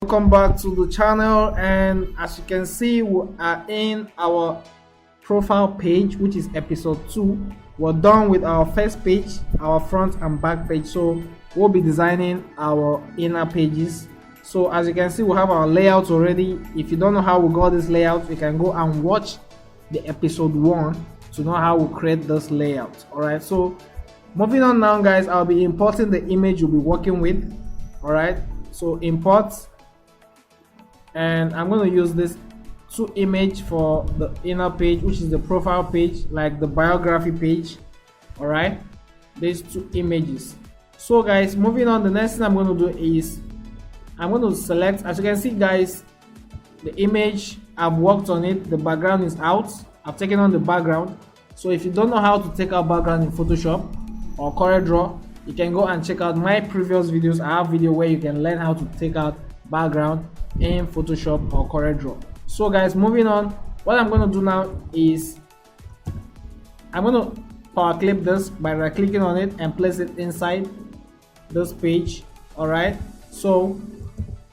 Welcome back to the channel, and as you can see, we are in our profile page, which is episode 2. We're done with our first page, our front and back page, so we'll be designing our inner pages. So as you can see, we have our layout already. If you don't know how we got this layout, you can go and watch the episode 1 to know how we create this layout. All right, so moving on now, guys, I'll be importing the image you'll be working with. All right, so import, and I'm going to use this 2 image for the inner page, which is the profile page, like the biography page. All right, these 2 images. So guys, moving on, the next thing I'm going to do is I'm going to select, as you can see guys, the image, I've worked on it, the background is out, I've taken on the background. So if you don't know how to take out background in Photoshop or CorelDRAW, you can go and check out my previous videos. I have video where you can learn how to take out background in Photoshop or CorelDRAW. So guys, moving on, what I'm going to do now is I'm going to power clip this by right clicking on it and place it inside this page. All right, so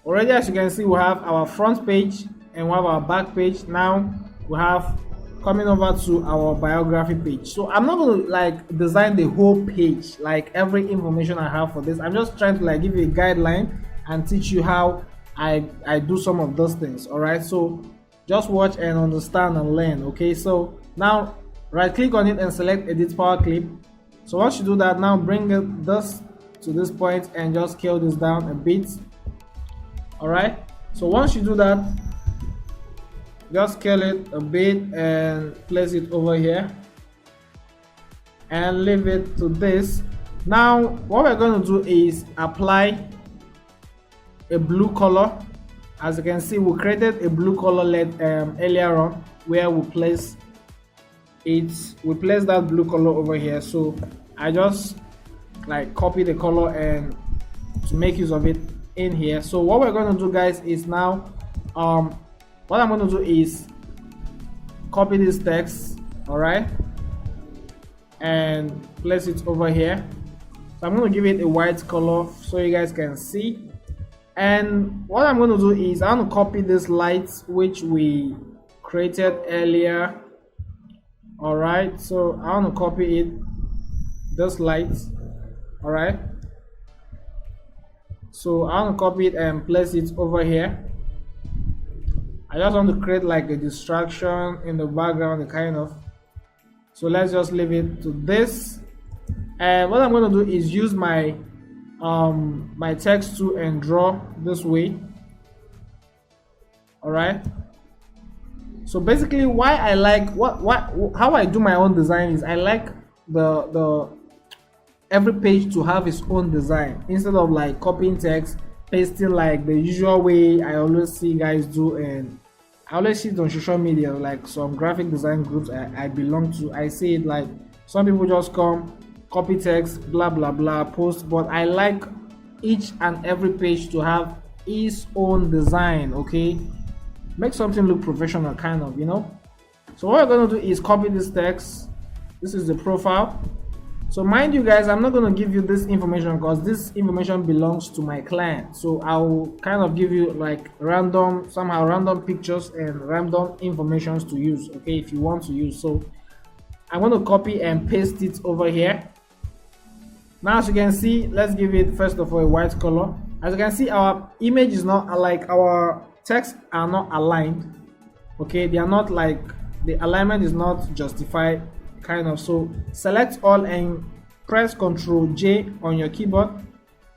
already, as you can see, we have our front page and we have our back page. Now we have coming over to our biography page. So I'm not going to like design the whole page, like every information I have for this. I'm just trying to like give you a guideline and teach you how I do some of those things. All right, so just watch and understand and learn. Okay, so now right click on it and select edit power clip. So once you do that, now bring this to this point and just scale this down a bit. All right, so once you do that, just scale it a bit and place it over here and leave it to this. Now what we're going to do is apply a blue color. As you can see, we created a blue color earlier on where we place that blue color over here. So I just like copy the color and to make use of it in here. So what we're going to do, guys, is now what I'm going to do is copy this text, all right, and place it over here. So I'm going to give it a white color so you guys can see. And what I'm going to do is I'm going to copy this light which we created earlier. All right, so I want to copy it, this light. All right, so I want to copy it and place it over here. I just want to create like a distraction in the background, kind of. So let's just leave it to this. And what I'm going to do is use my my text tool and draw this way. All right, so basically why I like how I do my own design is I like the every page to have its own design instead of like copying text, pasting like the usual way I always see guys do. And I always see it on social media, like some graphic design groups I belong to. I see it like some people just come, copy text, blah blah blah, post. But I like each and every page to have its own design. Okay, make something look professional, kind of, you know. So what we're going to do is copy this text. This is the profile. So mind you guys, I'm not going to give you this information because this information belongs to my client. So I'll kind of give you like random pictures and random informations to use, okay, if you want to use. So I'm going to copy and paste it over here. Now as you can see, let's give it first of all a white color. As you can see, our image is not like, our text are not aligned. Okay, they are not like, the alignment is not justified, kind of. So select all and press Ctrl J on your keyboard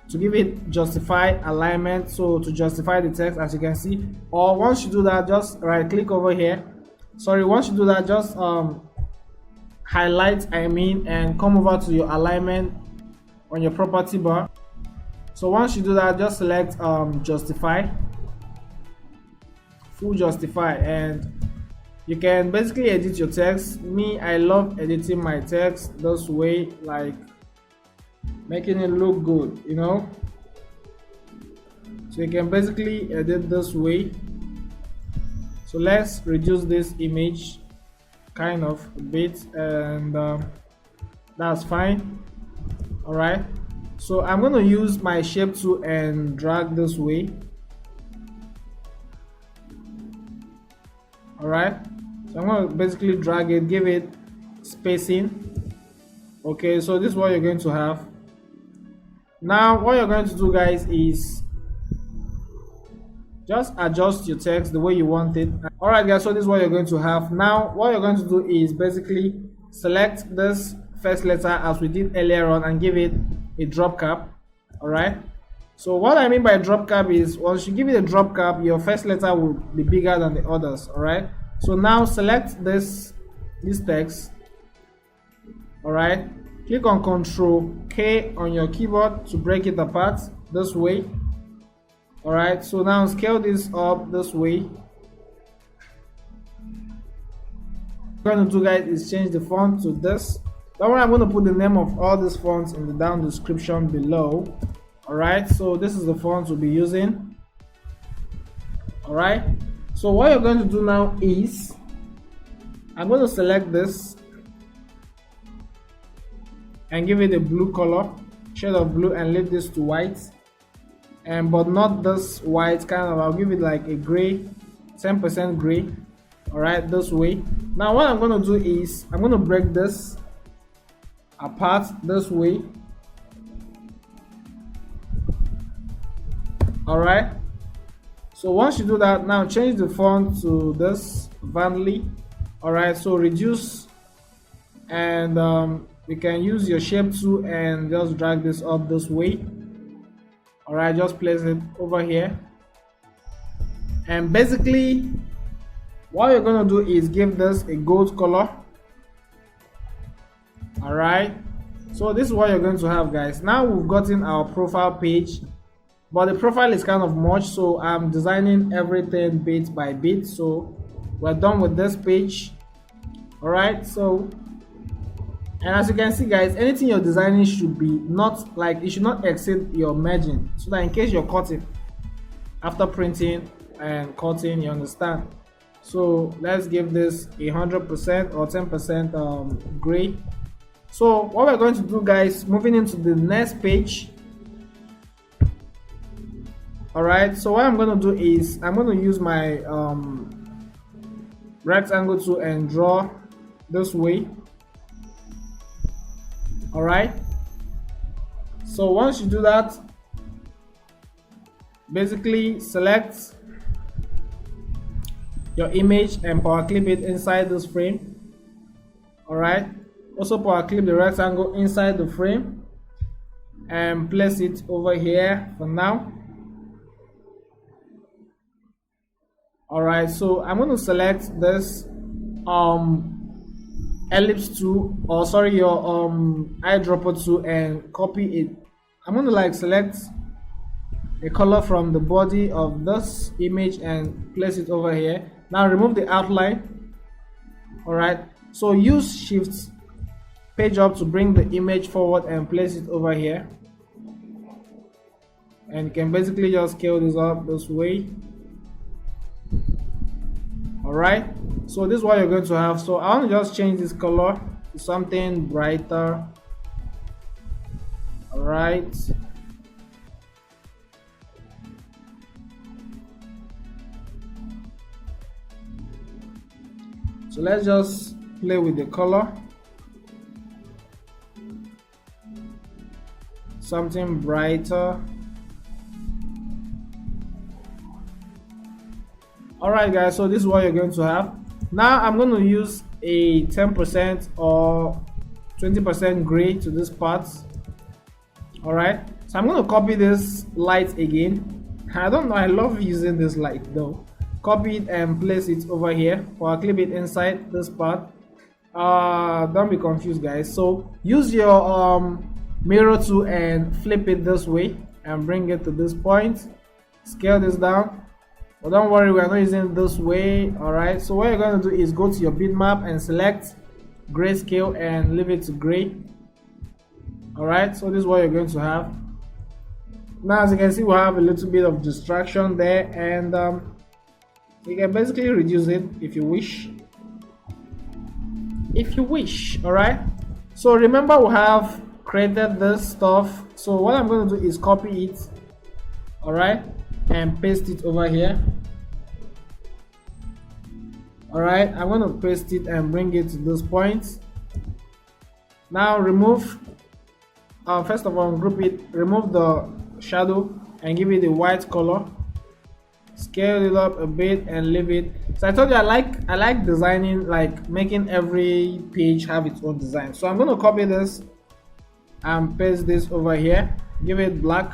to give it justify alignment, so to justify the text, as you can see. Or once you do that, just right click over here. Once you do that, just highlight and come over to your alignment on your property bar. So once you do that, just select justify, full justify, and you can basically edit your text. Me, I love editing my text this way, like making it look good, you know. So you can basically edit this way. So let's reduce this image kind of a bit, and that's fine. All right, so I'm going to use my shape tool and drag this way. All right, so I'm going to basically drag it, give it spacing. Okay, so this is what you're going to have. Now what you're going to do, guys, is just adjust your text the way you want it. All right, guys, so this is what you're going to have. Now what you're going to do is basically select this first letter as we did earlier on and give it a drop cap. All right, so what I mean by drop cap is once you give it a drop cap, your first letter will be bigger than the others. All right, so now select this text. All right, click on Ctrl K on your keyboard to break it apart this way. All right, so now scale this up this way. What I'm going to do, guys, is change the font to this. That one, I'm going to put the name of all these fonts in the down description below. All right, so this is the font we'll be using. All right, so what you're going to do now is I'm going to select this and give it a blue color, shade of blue, and leave this to white. And but not this white, kind of, I'll give it like a gray, 10% gray. All right, this way. Now what I'm going to do is I'm going to break this apart this way. All right, so once you do that, now change the font to this Vantely. All right, so reduce, and you can use your shape tool and just drag this up this way. All right, just place it over here, and basically what you're going to do is give this a gold color. All right, so this is what you're going to have, guys. Now we've gotten our profile page, but the profile is kind of much, so I'm designing everything bit by bit. So we're done with this page. All right, so, and as you can see, guys, anything you're designing should be not like, it should not exceed your margin, so that in case you're cutting after printing and cutting, you understand. So let's give this 100% or 10% gray. So what we're going to do, guys, moving into the next page. All right, so what I'm going to do is I'm going to use my rectangle tool and draw this way. All right, so once you do that, basically select your image and power clip it inside this frame. All right, also power clip the rectangle inside the frame and place it over here for now. All right, so I'm going to select this ellipse tool, or sorry, your eyedropper tool, and copy it. I'm going to like select a color from the body of this image and place it over here. Now remove the outline. All right, so use shift page up to bring the image forward and place it over here, and you can basically just scale this up this way. All right, so this is what you're going to have. So I want to just change this color to something brighter. All right, so let's just play with the color, something brighter. All right, guys, so this is what you're going to have. Now I'm going to use a 10% or 20% gray to this part. All right, so I'm going to copy this light again. I don't know, I love using this light though. Copy it and place it over here, or clip it inside this part. Don't be confused, guys. So use your mirror tool and flip it this way and bring it to this point. Scale this down. But don't worry, we are not using it this way. All right, so what you're going to do is go to your bitmap and select grayscale and leave it to gray. All right, so this is what you're going to have. Now as you can see, we have a little bit of distraction there, and you can basically reduce it if you wish. All right, so remember we have created this stuff, so what I'm going to do is copy it, all right, and paste it over here. Alright, I'm going to paste it and bring it to those points. Now remove, first of all, group it, remove the shadow and give it a white color. Scale it up a bit and leave it. So I told you I like designing, like making every page have its own design. So I'm going to copy this and paste this over here. Give it black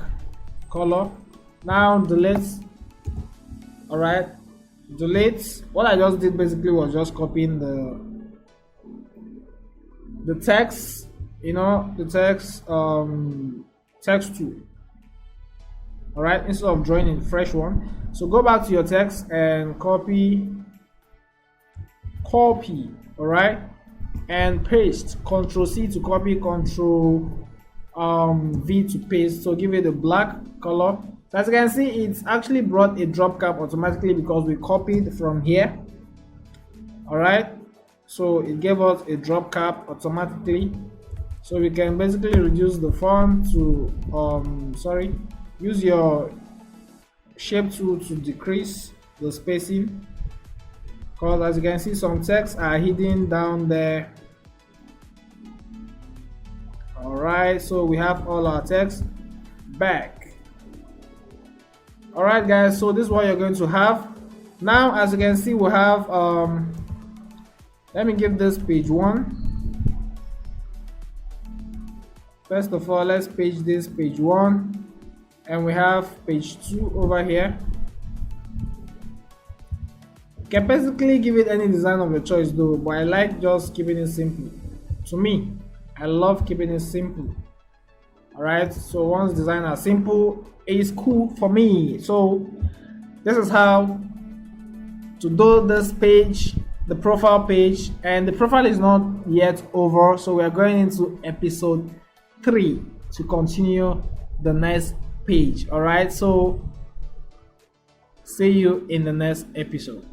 color. Now delete. Alright, delete. What I just did basically was just copying the text, the text tool. Alright, instead of drawing a fresh one. So go back to your text and copy, alright, and paste. Ctrl C to copy, Ctrl V to paste. So give it a black color. So as you can see, it's actually brought a drop cap automatically because we copied from here. Alright, so it gave us a drop cap automatically. So we can basically reduce the font to use your shape tool to decrease the spacing, because as you can see, some text are hidden down there. Alright, so we have all our text back. Alright guys, so this is what you're going to have. Now as you can see, we have let me give this page 1. First of all, let's page this page 1, and we have page 2 over here. You can basically give it any design of your choice though, but I like just keeping it simple. To me, I love keeping it simple. Alright, so once design are simple, it's cool for me. So this is how to do this page, the profile page, and the profile is not yet over, so we are going into episode 3 to continue the next page. Alright, so see you in the next episode.